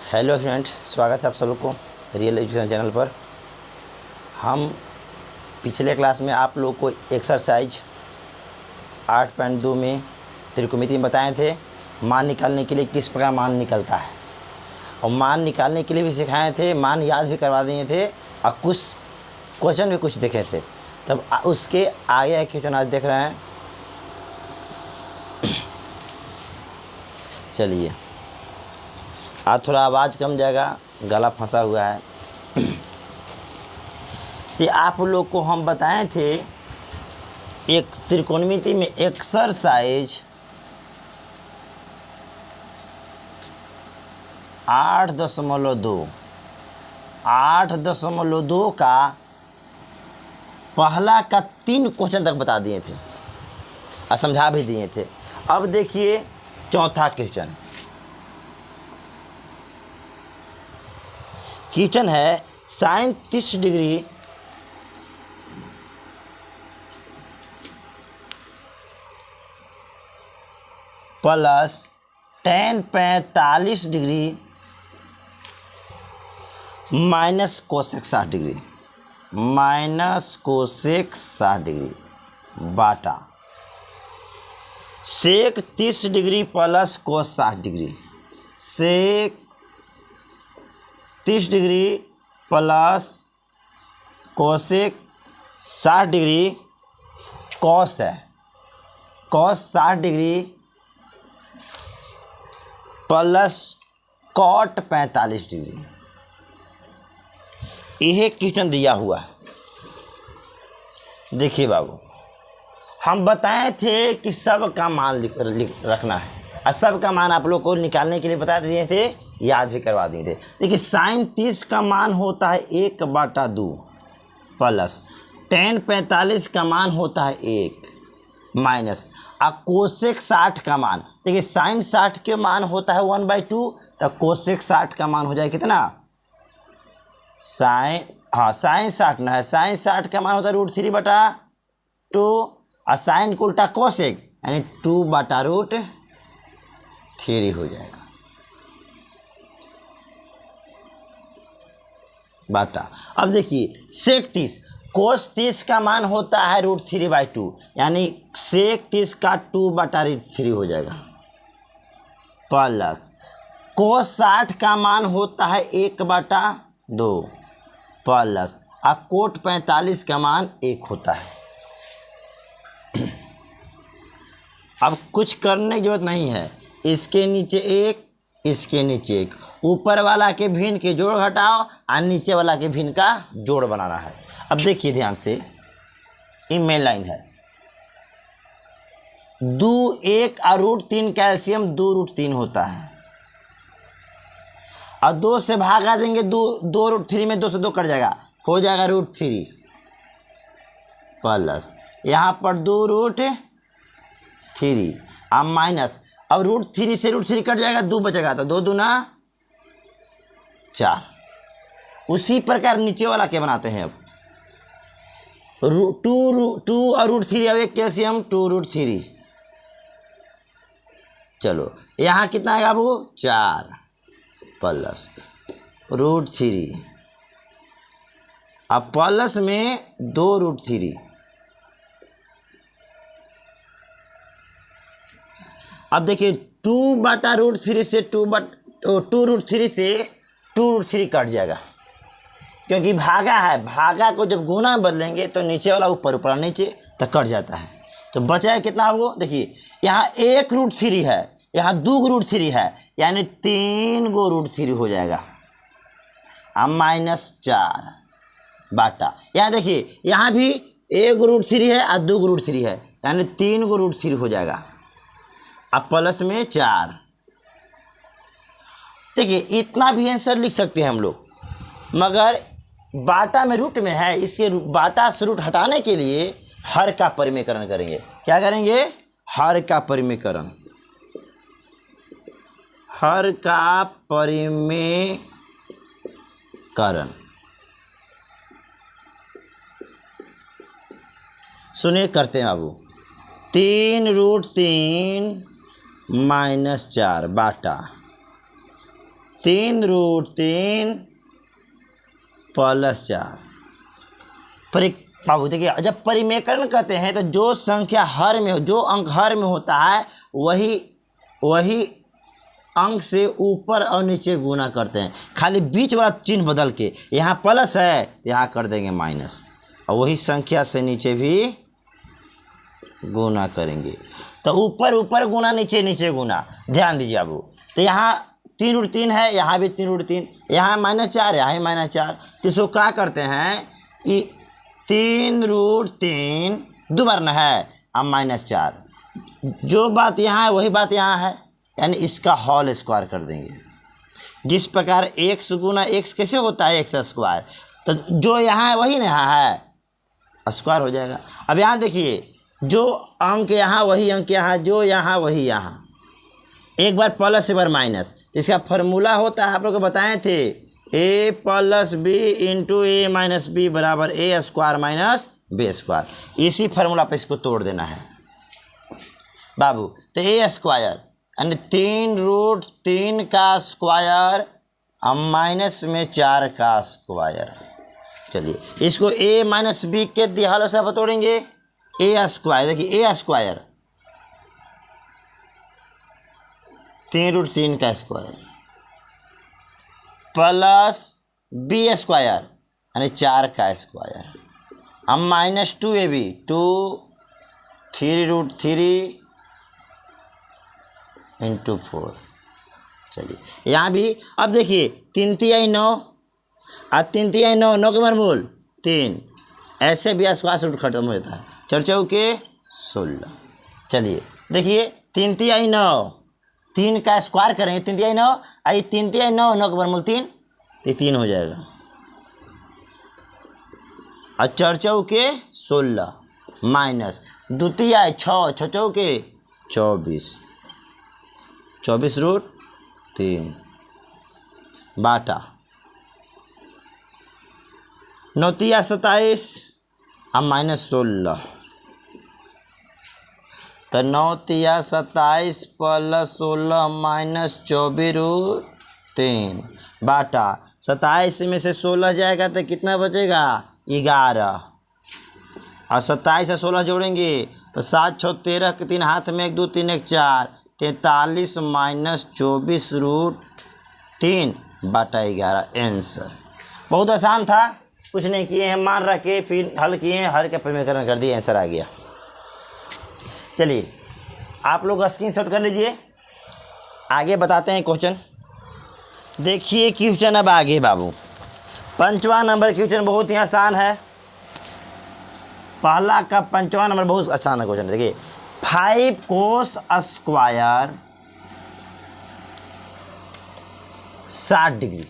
Hello friends, स्वागत है आप सब लोग को रियल एजुकेशन चैनल पर। हम पिछले क्लास में आप लोग को एक्सरसाइज 8.2 में त्रिकोणमिति में बताए थे मान निकालने के लिए किस प्रकार मान निकलता है, और मान निकालने के लिए भी सिखाए थे, मान याद भी करवा दिए थे और कुछ क्वेश्चन भी कुछ देखे थे। तब उसके आगे क्वेश्चन आज देख रहे हैं। चलिए, आज थोड़ा आवाज़ कम जाएगा, गला फंसा हुआ है। तो आप लोग को हम बताए थे एक त्रिकोणमिति में एक्सरसाइज 8.2 का पहला का 3 क्वेश्चन तक बता दिए थे और समझा भी दिए थे। अब देखिए चौथा क्वेश्चन है sin 30 degree plus tan 45 degree minus cosec 60 डिग्री बाटा sec 30 degree plus cos 60 degree, sec 30 degree plus cosec 60 degree, cos है cos 60 degree plus cot 45 degree. यह क्वेश्चन दिया हुआ है। देखिए बाबू, हम बताए थे कि सब का मान रखना है और सब का मान आप लोग को निकालने के लिए बता दिए थे, याद भी करवा दिए थे। देखिए sin 30 का मान होता है 1/2 प्लस tan 45 का मान होता है 1 माइनस और कोसेक 60 का मान, देखिए sin 60 के मान होता है 1/2, तो कोसेक 60 का मान हो जाए कितना, sin 60 ना है, sin 60 का मान होता है √3/2 और साइन को उल्टा कोसेक यानी 2/√3 हो जाएगा बाटा। अब देखिए सेक 30, कोस 30 का मान होता है √3/2 यानी सेक 30 का 2/√3 हो जाएगा प्लस कोस 60 का मान होता है 1/2 प्लस और कोट 45 का मान 1 होता है। अब कुछ करने की जरूरत नहीं है, इसके नीचे 1, इसके नीचे 1, ऊपर वाला के भिन्न के जोड़ घटाओ और नीचे वाला के भिन्न का जोड़ बनाना है। अब देखिए ध्यान से, ये मेन लाइन है 2 1 और √3 कैल्शियम 2√3 होता है और 2 से भागा देंगे, 2√3 में 2 से 2 कट जाएगा, हो जाएगा √3 प्लस यहाँ पर 2√3 अब माइनस, अब √3 से √3 कट जाएगा, 2 बचेगा तो 2 दूना 4। उसी प्रकार नीचे वाला क्या बनाते हैं, अब 2 और √3 अब एक कैल्शियम 2√3, चलो यहाँ कितना आएगा वो 4 प्लस √3 अब प्लस में 2√3। अब देखिए 2/√3 से 2√3 कट जाएगा, क्योंकि भागा है, भागा को जब गुना में बदलेंगे तो नीचे वाला ऊपर, ऊपर नीचे तो कट जाता है। तो बचा कितना वो, देखिए यहाँ 1√3 है, यहाँ 2√3 है यानी 3 √3 हो जाएगा अब -4 बाटा। यहाँ देखिए यहाँ भी 1√3 है और 2√3 है यानी 3 √3 हो जाएगा अब प्लस में 4। देखिए इतना भी आंसर लिख सकते हैं हम लोग, मगर बाटा में रूट में है, इसके बाटा से रूट हटाने के लिए हर का परिमेयकरण करेंगे। क्या करेंगे, हर का परिमेयकरण, हर का परिमेयकरण। सुनिए करते हैं बाबू, 3√3 -4 बाटा 3√3 प्लस 4। बाबू देखिए, जब परिमेकरण कहते हैं तो जो संख्या हर में, जो अंक हर में होता है वही अंक से ऊपर और नीचे गुना करते हैं। खाली बीच वाला चिन्ह बदल के, यहाँ प्लस है तो यहाँ कर देंगे माइनस, और वही संख्या से नीचे भी गुना करेंगे। तो ऊपर ऊपर गुना, नीचे नीचे गुना। ध्यान दीजिए बाबू, तो यहाँ 3√3 है, यहाँ भी 3√3, यहाँ -4, यहाँ ही -4। तो इसको क्या करते हैं कि 3√3 दोबारा न है, अब -4, जो बात यहाँ है वही बात यहाँ है, यानी इसका होल स्क्वायर कर देंगे। जिस प्रकार x गुना x कैसे होता है x², तो जो यहाँ है वही यहाँ है, स्क्वायर हो जाएगा। अब यहाँ देखिए, जो अंक यहाँ वही अंक यहाँ, जो यहाँ वही यहाँ, एक बार प्लस एक बार माइनस। तो इसका फार्मूला होता है, आप लोग को बताए थे, a + b × a - b बराबर a² - b²। इसी फार्मूला पे इसको तोड़ देना है बाबू। तो a² यानी 3√3 का स्क्वायर और माइनस में 4 का स्क्वायर। चलिए इसको a - b के दिहालों से तोड़ेंगे। a², देखिए a² 3√3 का स्क्वायर प्लस b² यानी 4 का स्क्वायर, अब -2ab 2 3√3 × 4। चलिए यहाँ भी अब देखिए, 3 × 9, अब 3 × 9, 9 के वर्गमूल 3, ऐसे भी स्क्वायर रूट खत्म हो जाता है। 4 × 4 16। चलिए देखिए, 3 × 9, 3 का स्क्वायर करेंगे, 3 × 9, आई 3 × 9, 9 के वर्गमूल 3, तो 3 हो जाएगा। और 4 × 4 16 माइनस 2 × 6, 6 × 4 24, 24√3 बाटा 9 × 27 अब -16। तो 9 × 27 + 16 -24√3 बाटा 27 में से 16 जाएगा तो कितना बचेगा 11, और 27 से 16 जोड़ेंगे तो 7 6 13 के 3 हाथ में 1 2 3 1 4 43 -24√3 बाटा 11 आंसर। बहुत आसान था, कुछ नहीं किए हैं, मान रख के फिर हल किए हैं, हर का परिमेकरण कर दिए, आंसर आ गया। चलिए आप लोग स्क्रीनशॉट कर लीजिए, आगे बताते हैं क्वेश्चन। देखिए क्वेश्चन अब आगे बाबू, 5वां नंबर क्वेश्चन बहुत ही आसान है। पहला का 5वां नंबर बहुत आसान है क्वेश्चन। देखिए 5 cos² 60 degree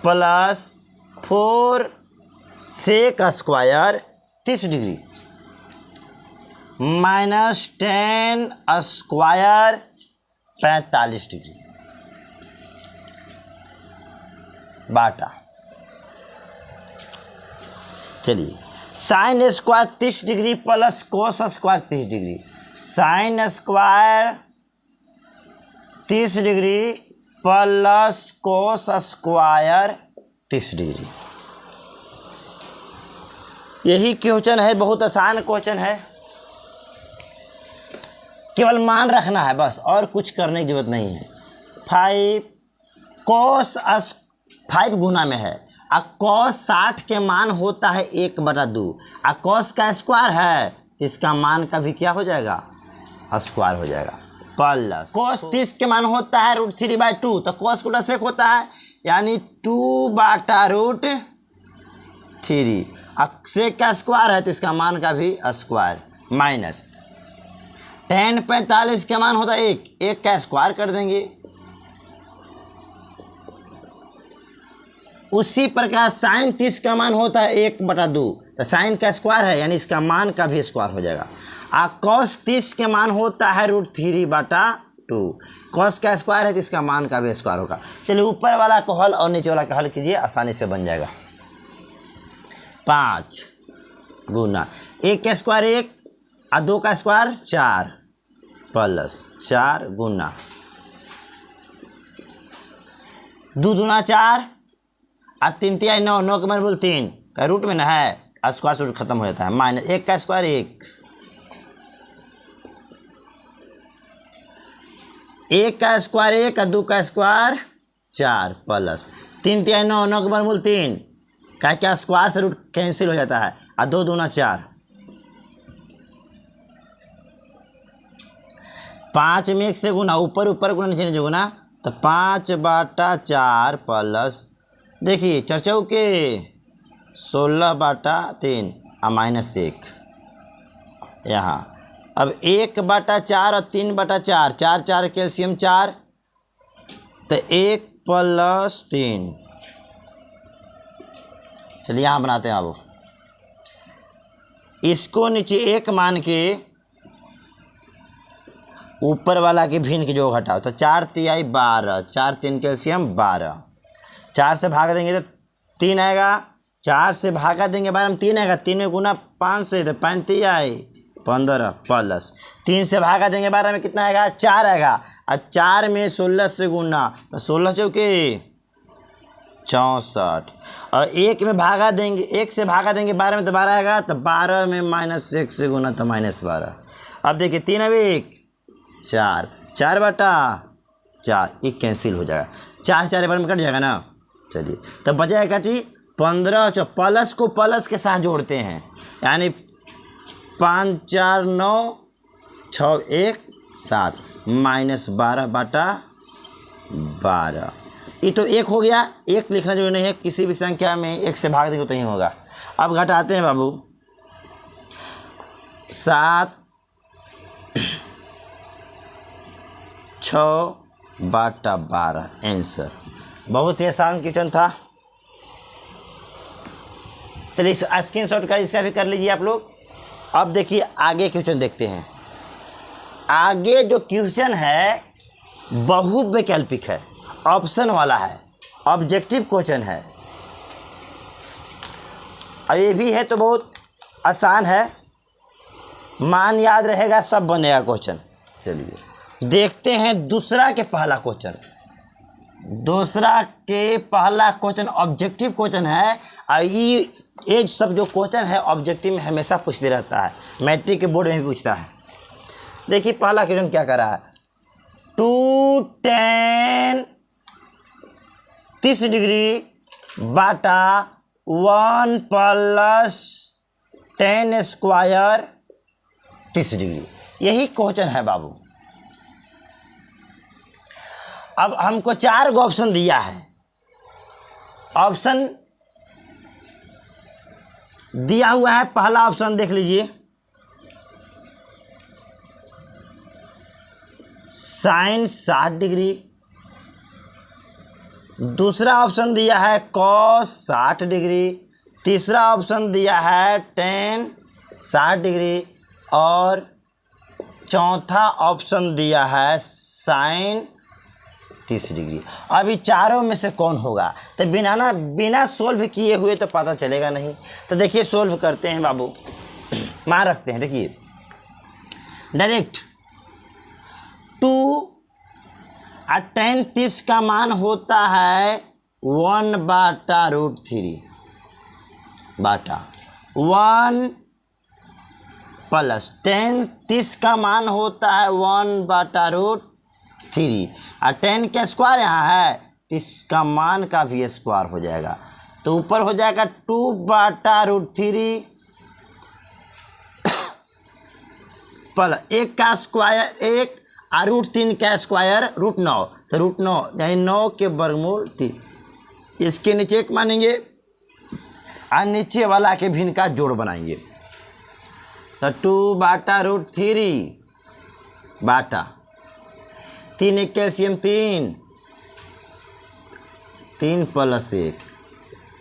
plus 4 sec² 30 degree -10 square 45 degree बाटा। चलिए sin² 30 degree plus cos² 30 degree, sin² 30 degree plus cos² 30 degree. यही क्वेश्चन है, बहुत आसान क्वेश्चन है, केवल मान रखना है बस, और कुछ करने की जरूरत नहीं है। 5 cos 5 गुना में है, और cos 60 के मान होता है 1/2, और cos का स्क्वायर है तो इसका मान का भी क्या हो जाएगा स्क्वायर हो जाएगा, प्लस cos 30 के मान होता है √3/2, तो cos का सेक होता है यानी 2/√3, सेक का स्क्वायर है तो इसका मान का भी स्क्वायर, माइनस tan 45 के मान होता है 1 का स्क्वायर कर देंगे। उसी प्रकार sin 30 का मान होता है 1/2, तो sin का स्क्वायर है यानी इसका मान का भी स्क्वायर हो जाएगा। cos 30 के मान होता है √3/2, cos का स्क्वायर है तो इसका मान का भी स्क्वायर होगा। चलिए ऊपर वाला को हल और नीचे वाला का हल कीजिए, आसानी से बन जाएगा। 5 गुना 1 का स्क्वायर 1 और 2 का स्क्वायर 4 प्लस 4 गुना 2 दूना 4 और 3 तिहाई 9, 9 के मान बोल 3 का रूट में ना है, स्क्वायर से रूट खत्म हो जाता है। माइनस 1 का स्क्वायर 1 का स्क्वायर 1 और 2 का स्क्वायर 4 प्लस 3 तिहाई 9, 9 के मान बोल 3 का क्या स्क्वायर से रूट कैंसिल हो जाता है और 2 दूना 4, 5 में 1 से गुना, ऊपर ऊपर गुना नीचे नीचे गुना, तो 5/4 प्लस देखिए 4 चौके 16/3 और -1 यहाँ। अब 1/4 और 3/4, 4 4 कैल्शियम 4, तो 1 + 3। चलिए यहाँ बनाते हैं। अब इसको नीचे 1 मान के ऊपर वाला के भिन्न के जो घटाओ, तो 4 तिहाई 12, 4 3 कैल्शियम 12, 4 से भाग देंगे तो 3 आएगा, 4 से भागा देंगे 12 में 3 आएगा, 3 में गुना 5 से तो 5 तिहाई 15 प्लस 3 से भागा देंगे 12 में कितना आएगा 4 आएगा, और 4 में 16 से गुना तो 16 चौके 64, और 1 में भागा देंगे 1 से भागा देंगे 12 में तो 12 आएगा, तो 12 में -1 से गुना तो -12। अब देखिए 3 अब 1 4, 4/4 ये कैंसिल हो जाएगा, 4 4 बार में कट जाएगा ना। चलिए तब बचाएगा जी 15, प्लस को प्लस के साथ जोड़ते हैं, यानी 5 4 9 6 1 7 -12/12। ये तो 1 हो गया, 1 लिखना जो नहीं है, किसी भी संख्या में 1 से भाग देंगे तो ही होगा। अब घटाते हैं बाबू, 7 6/12 आंसर। बहुत ही आसान क्वेश्चन था। चलिए स्क्रीनशॉट कर इसका भी कर लीजिए आप लोग। अब देखिए आगे क्वेश्चन देखते हैं। आगे जो क्वेश्चन है बहुवैकल्पिक है, ऑप्शन वाला है, ऑब्जेक्टिव क्वेश्चन है, और ये भी है तो बहुत आसान है, मान याद रहेगा, सब बनेगा क्वेश्चन। चलिए देखते हैं दूसरा के पहला क्वेश्चन। दूसरा के पहला क्वेश्चन ऑब्जेक्टिव क्वेश्चन है, और ये सब जो क्वेश्चन है ऑब्जेक्टिव में हमेशा पूछते रहता है, मैट्रिक के बोर्ड में भी पूछता है। देखिए पहला क्वेश्चन क्या कर रहा है, 2 tan 30 डिग्री बटा 1 + tan स्क्वायर 30 डिग्री, यही क्वेश्चन है बाबू। अब हमको 4 गो ऑप्शन दिया है, ऑप्शन दिया हुआ है। पहला ऑप्शन देख लीजिए, sin 60 डिग्री। दूसरा ऑप्शन दिया है cos 60 डिग्री। तीसरा ऑप्शन दिया है tan 60 डिग्री, और चौथा ऑप्शन दिया है sin 30 डिग्री। अभी चारों में से कौन होगा, तो बिना सोल्व किए हुए तो पता चलेगा नहीं। तो देखिए सोल्व करते हैं बाबू, मान रखते हैं। देखिए डायरेक्ट 2 और tan 30 का मान होता है 1/√3 बटा 1 प्लस tan 30 का मान होता है 1/√3, और tan का स्क्वायर यहाँ है, 30 का मान का भी स्क्वायर हो जाएगा, तो ऊपर हो जाएगा 2/√3 प्लस 1 का स्क्वायर 1 और √3 का स्क्वायर √9, तो √9 यानी 9 के वर्गमूल 3। इसके नीचे 1 मानेंगे और नीचे वाला के भिन्न का जोड़ बनाएंगे, तो 2/√3 बाटा 3 1 कैल्शियम 3 3 + 1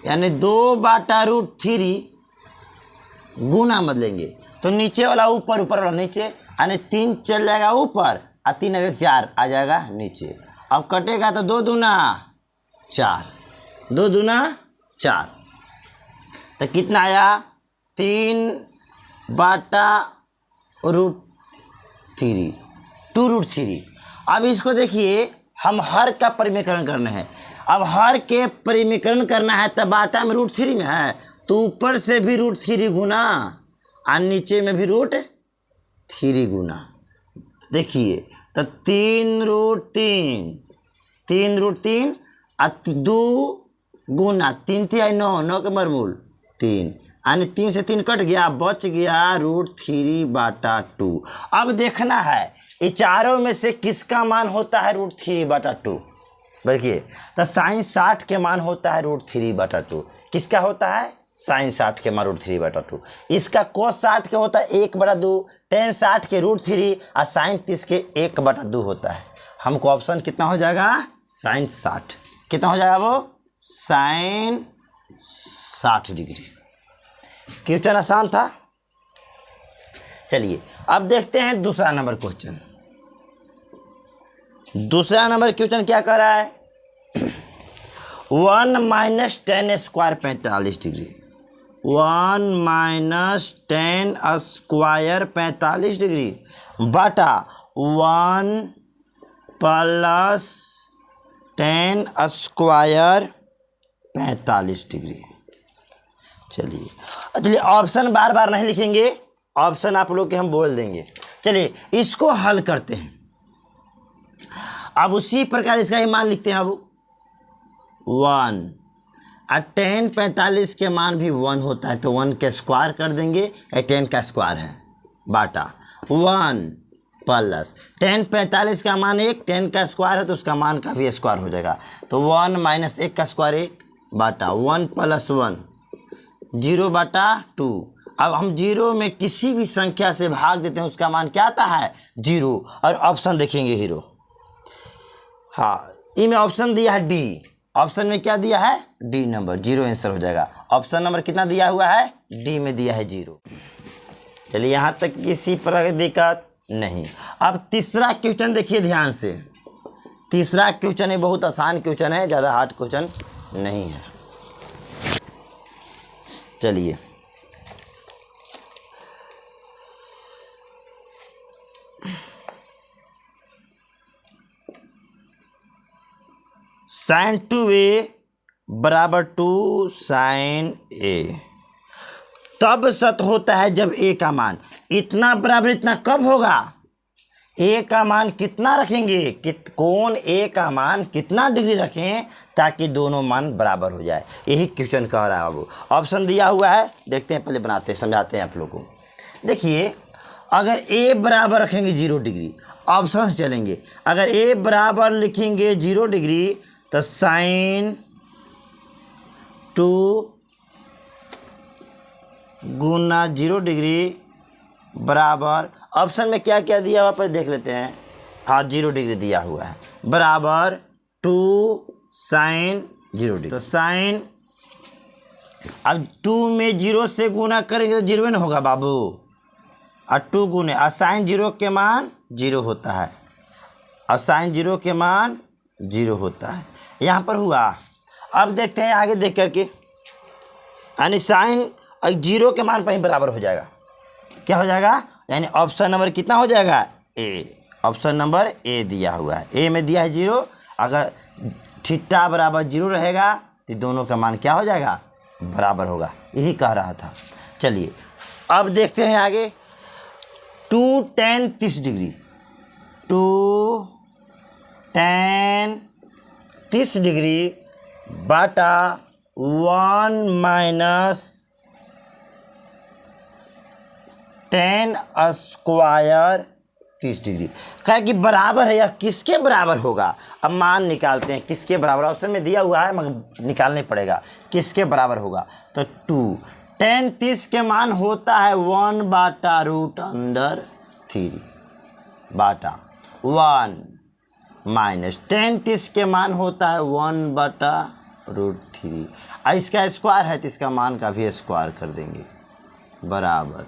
यानी 2/√3 गुना बदलेंगे, तो नीचे वाला ऊपर, ऊपर वाला नीचे, यानी 3 चल जाएगा ऊपर और 3 अब 1 4 आ जाएगा नीचे। अब कटेगा तो 2 दूना 4, 2 दूना 4, तो कितना आया 3/√3 2√3। अब इसको देखिए हम हर का परिमेयकरण करना है। अब हर के परिमीकरण करना है तब बाटा में √3 में है तो ऊपर से भी √3 गुना और नीचे में भी √3 गुना। देखिए तो 3√3 3√3 और 2 गुना 3 3 9 9 के बरमूल 3 यानी 3 से 3 कट गया, बच गया √3/2। अब देखना है ये चारों में से किसका मान होता है √3/2। देखिए तो sin 60 के मान होता है √3/2। किसका होता है? sin 60 के मान √3/2। इसका cos 60 के होता है 1/2, tan 60 के √3 और sin 30 के 1/2 होता है। हमको ऑप्शन कितना हो जाएगा? sin 60 कितना हो जाएगा? वो sin 60 डिग्री। क्वेश्चन आसान था। चलिए अब देखते हैं दूसरा नंबर क्वेश्चन। दूसरा नंबर क्वेश्चन क्या कर रहा है? 1 - 10 स्क्वायर 45 डिग्री। 1 - 10 स्क्वायर 45 डिग्री बटा 1 + 10 स्क्वायर 45 डिग्री। चलिए ऑप्शन बार बार नहीं लिखेंगे, ऑप्शन आप लोग के हम बोल देंगे। चलिए इसको हल करते हैं। अब उसी प्रकार इसका ही मान लिखते हैं। अब 1 और 10 45 के मान भी 1 होता है तो 1 के स्क्वायर कर देंगे, 10 का स्क्वायर है बाटा 1 + 10 45 का मान 1, 10 का स्क्वायर है तो उसका मान का भी स्क्वायर हो जाएगा तो 1 - 1 का स्क्वायर 1 बाटा 1 + 1 0/2। अब हम 0 में किसी भी संख्या से भाग देते हैं उसका मान क्या आता है? 0। और ऑप्शन देखेंगे हीरो। हाँ ई में ऑप्शन दिया है डी। ऑप्शन में क्या दिया है? डी नंबर, 0 आंसर हो जाएगा। ऑप्शन नंबर कितना दिया हुआ है? डी में दिया है 0। चलिए यहाँ तक किसी प्रकार की दिक्कत नहीं। अब तीसरा क्वेश्चन देखिए ध्यान से। तीसरा क्वेश्चन है बहुत आसान क्वेश्चन है, ज़्यादा हार्ड क्वेश्चन नहीं है। चलिए sin 2a = 2 sin a तब सत्य होता है जब a का मान इतना बराबर इतना कब होगा? a का मान कितना रखेंगे? कौन a का मान कितना डिग्री रखें ताकि दोनों मान बराबर हो जाए, यही क्वेश्चन कह रहा है बाबू। ऑप्शन दिया हुआ है, देखते हैं, पहले बनाते हैं, समझाते हैं आप लोगों को। देखिए अगर a बराबर रखेंगे 0 डिग्री, ऑप्शन से चलेंगे। अगर a बराबर लिखेंगे 0 डिग्री तो sin 2 गुना 0 डिग्री बराबर, ऑप्शन में क्या क्या दिया हुआ पर देख लेते हैं। हाँ 0 डिग्री दिया हुआ है बराबर 2 sin 0 डिग्री। तो sin, अब 2 में 0 से गुना करेंगे तो 0 ना होगा बाबू, और 2 गुने और sin 0 के मान 0 होता है, और sin 0 के मान 0 होता है। यहाँ पर हुआ। अब देखते हैं आगे देख करके, यानी sin 0 के मान पर ही बराबर हो जाएगा। क्या हो जाएगा? यानी ऑप्शन नंबर कितना हो जाएगा? ए। ऑप्शन नंबर ए दिया हुआ है, ए में दिया है 0। अगर थीटा बराबर 0 रहेगा तो दोनों का मान क्या हो जाएगा? बराबर होगा, यही कह रहा था। चलिए अब देखते हैं आगे। 2 tan 30 डिग्री, 2 tan 30 डिग्री बटा 1 - tan स्क्वायर 30 डिग्री। कहा कि बराबर है, या किसके बराबर होगा? अब मान निकालते हैं किसके बराबर। ऑप्शन में दिया हुआ है मगर निकालने पड़ेगा किसके बराबर होगा। तो 2 tan 30 के मान होता है 1/√3 बाटा 1 माइनस tan 30 के मान होता है 1/√3। इसका स्क्वायर है तो इसका मान का भी स्क्वायर कर देंगे बराबर।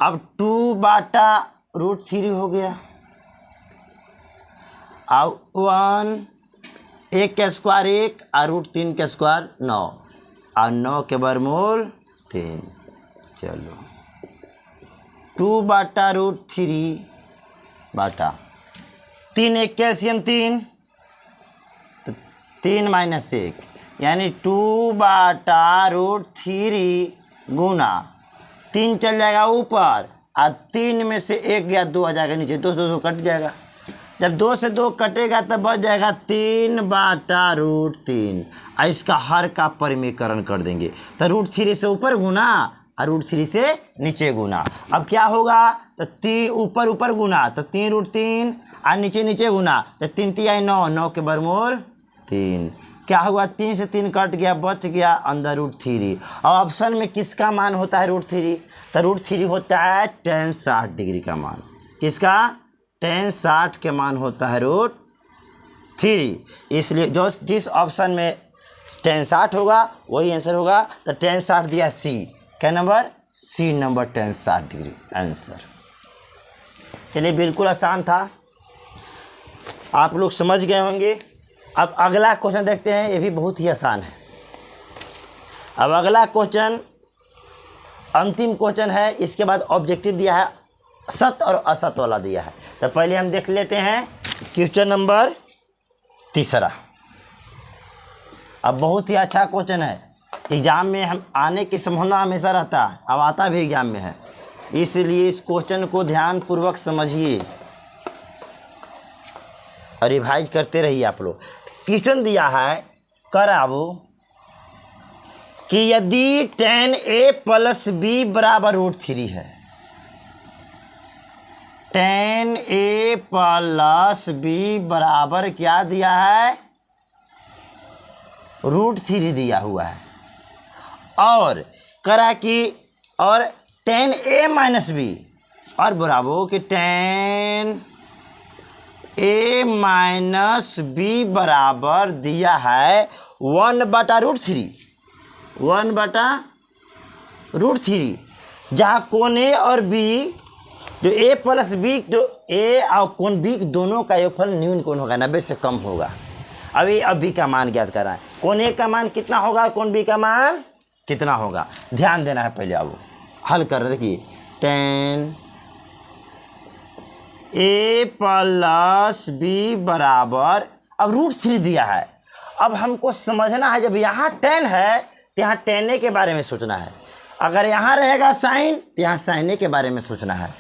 अब 2/√3 हो गया, अब 1 1 का स्क्वायर 1 और √3 का स्क्वायर 9 और 9 के बरमूल 3। चलो 2/√3 बाटा 3 1 कैल्शियम 3 तो 3 माइनस 1 यानी 2/√3 गुना 3 चल जाएगा ऊपर और 3 में से 1 या 2 आ जाएगा नीचे, 2 से 2 कट जाएगा। जब 2 से 2 कटेगा तब बच जाएगा 3/√3 और इसका हर का परिमीकरण कर देंगे तो √3 से ऊपर गुना और √3 से नीचे गुना। अब क्या होगा तो 3 ऊपर ऊपर गुना तो 3√3 और नीचे नीचे गुना तो 3 3 9, 9 के बरमोर 3। क्या हुआ 3 से 3 कट गया, बच गया अंदर √3। और ऑप्शन में किसका मान होता है √3? तो √3 होता है tan 60 डिग्री का मान। किसका? tan 60 के मान होता है √3। इसलिए जो जिस ऑप्शन में tan 60 होगा वही आंसर होगा। तो tan 60 दिया सी, क्या number? See number tan 60 degree answer. चलिए बिल्कुल आसान था, आप लोग समझ गए होंगे। अब अगला क्वेश्चन देखते हैं, ये भी बहुत ही आसान है। अब अगला क्वेश्चन अंतिम क्वेश्चन है, इसके बाद ऑब्जेक्टिव दिया है, सत्य और असत्य वाला दिया है। तो पहले हम देख लेते हैं क्वेश्चन नंबर 3। अब बहुत ही अच्छा क्वेश्चन है, एग्जाम में हम आने की संभावना हमेशा रहता है, अब आता भी एग्जाम में है, इसलिए इस क्वेश्चन को ध्यानपूर्वक समझिए और रिवाइज करते रहिए आप लोग। क्वेश्चन दिया है करावो कि यदि tan a + b बराबर √3 है, tan a + b बराबर क्या दिया है? √3 दिया हुआ है। और करा कि और tan a - b और बराबर कि tan a - b बराबर दिया है 1/√3, 1/√3, जहाँ कोण a और b जो a + b जो a और कोण b दोनों का योगफल न्यून कोण होगा, 90 से कम होगा। अभी b का मान ज्ञात कराएं। कोण a का मान कितना होगा, कोण b का मान कितना होगा, ध्यान देना है। पहले अब हल कर रहे, देखिए tan a + b बराबर अब √3 दिया है। अब हमको समझना है, जब यहाँ tan है तो यहाँ tan a के बारे में सोचना है। अगर यहाँ रहेगा sin तो यहाँ sin a के बारे में सोचना है।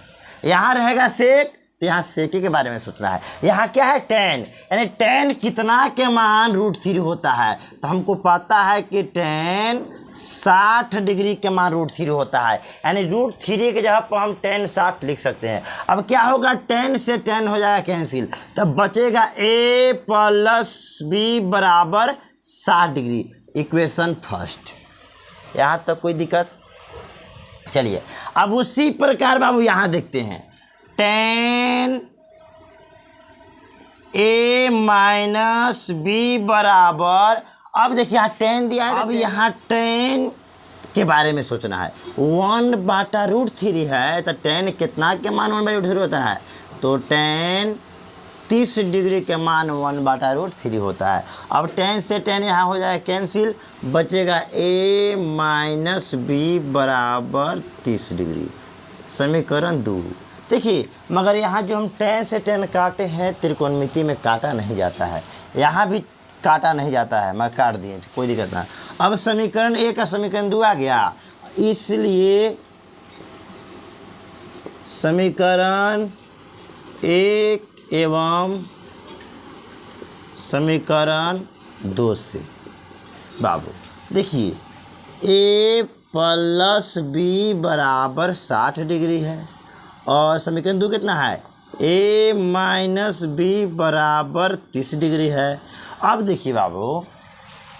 यहाँ रहेगा sec तो यहाँ sec a के बारे में सोचना है। यहाँ क्या है tan, यानी tan कितना के मान √3 होता है। तो हमको पता है कि tan 60 डिग्री के मान √3 होता है, यानी √3 के जगह पर हम tan 60 लिख सकते हैं। अब क्या होगा, tan से tan हो जाएगा कैंसिल, तब बचेगा a + b बराबर 60 डिग्री। इक्वेशन फर्स्ट, यहाँ तक कोई दिक्कत? चलिए अब उसी प्रकार बाबू यहाँ देखते हैं, tan a - b बराबर, अब देखिए यहाँ tan दिया है, अब यहाँ tan के बारे में सोचना है। 1/√3 है तो tan कितना के मान 1/√3 होता है, तो tan 30 डिग्री के मान 1/√3 होता है। अब tan से tan यहाँ हो जाएगा कैंसिल, बचेगा a - b बराबर 30 डिग्री। समीकरण 2। देखिए मगर यहाँ जो हम tan से tan काटे हैं, त्रिकोणमिति में काटा नहीं जाता है, यहाँ भी काटा नहीं जाता है, मैं काट दिए, कोई दिक्कत ना। अब समीकरण 1 का समीकरण 2 आ गया, इसलिए समीकरण 1 एवं समीकरण 2 से बाबू देखिए a + b बराबर 60 डिग्री है और समीकरण 2 कितना है, a - b बराबर 30 डिग्री है। अब देखिए बाबू,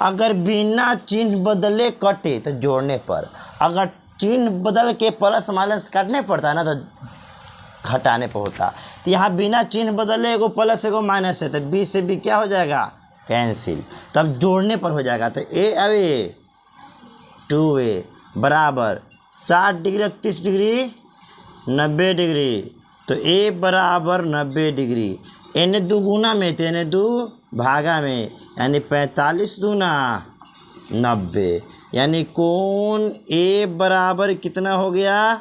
अगर बिना चिन्ह बदले कटे तो जोड़ने पर, अगर चिन्ह बदल के प्लस माइनस काटने पड़ता है ना तो घटाने पर होता। तो यहाँ बिना चिन्ह बदले एगो प्लस एगो माइनस है, तो b से b क्या हो जाएगा, कैंसिल, तब जोड़ने पर हो जाएगा। तो a अब a 2a बराबर 60 डिग्री 30 डिग्री 90 डिग्री, तो a बराबर 90 डिग्री। एने 2 गुना में तो एने 2 भागा में, यानी 45 दूना 90, यानी कोण a बराबर कितना हो गया,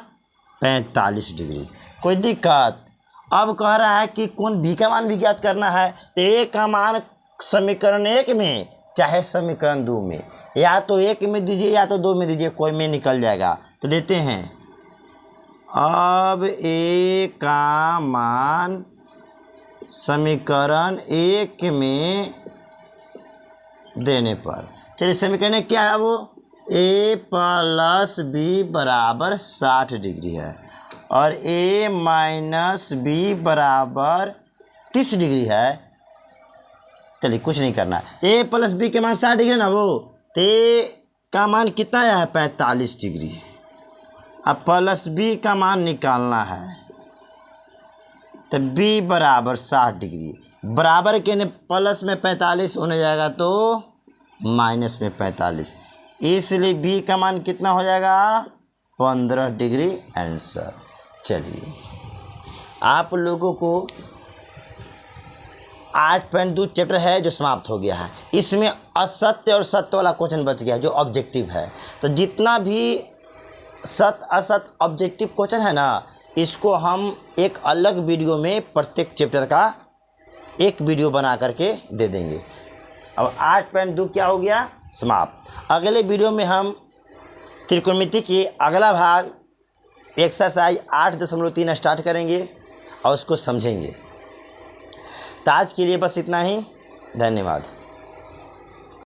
45 डिग्री। कोई दिक्कत? अब कह रहा है कि कोण b का मान भी ज्ञात करना है, तो a का मान समीकरण 1 में चाहे समीकरण 2 में, या तो 1 में दीजिए या तो 2 में दीजिए, कोई में निकल जाएगा। तो देते हैं, अब ए का मान समीकरण 1 में देने पर, चलिए समीकरण क्या है, वो a प्लस बी बराबर 60 डिग्री है और a माइनस बी बराबर 30 डिग्री है। चलिए कुछ नहीं करना, a प्लस बी के मान 60 डिग्री ना, वो तो a का मान कितना है 45 डिग्री। अब प्लस बी का मान निकालना है, तो b बराबर 60 डिग्री, बराबर के ने प्लस में 45 होने जाएगा तो माइनस में 45, इसलिए b का मान कितना हो जाएगा 15 डिग्री आंसर। चलिए आप लोगों को 8.2 चैप्टर है जो समाप्त हो गया है। इसमें असत्य और सत्य वाला क्वेश्चन बच गया है जो ऑब्जेक्टिव है। तो जितना भी सत्य असत्य ऑब्जेक्टिव क्वेश्चन है ना, इसको हम एक अलग वीडियो में प्रत्येक चैप्टर का एक वीडियो बना करके दे देंगे। अब 8.2 क्या हो गया समाप्त। अगले वीडियो में हम त्रिकोणमिति की अगला भाग एक्सरसाइज 8.3 स्टार्ट करेंगे और उसको समझेंगे। तो आज के लिए बस इतना ही, धन्यवाद।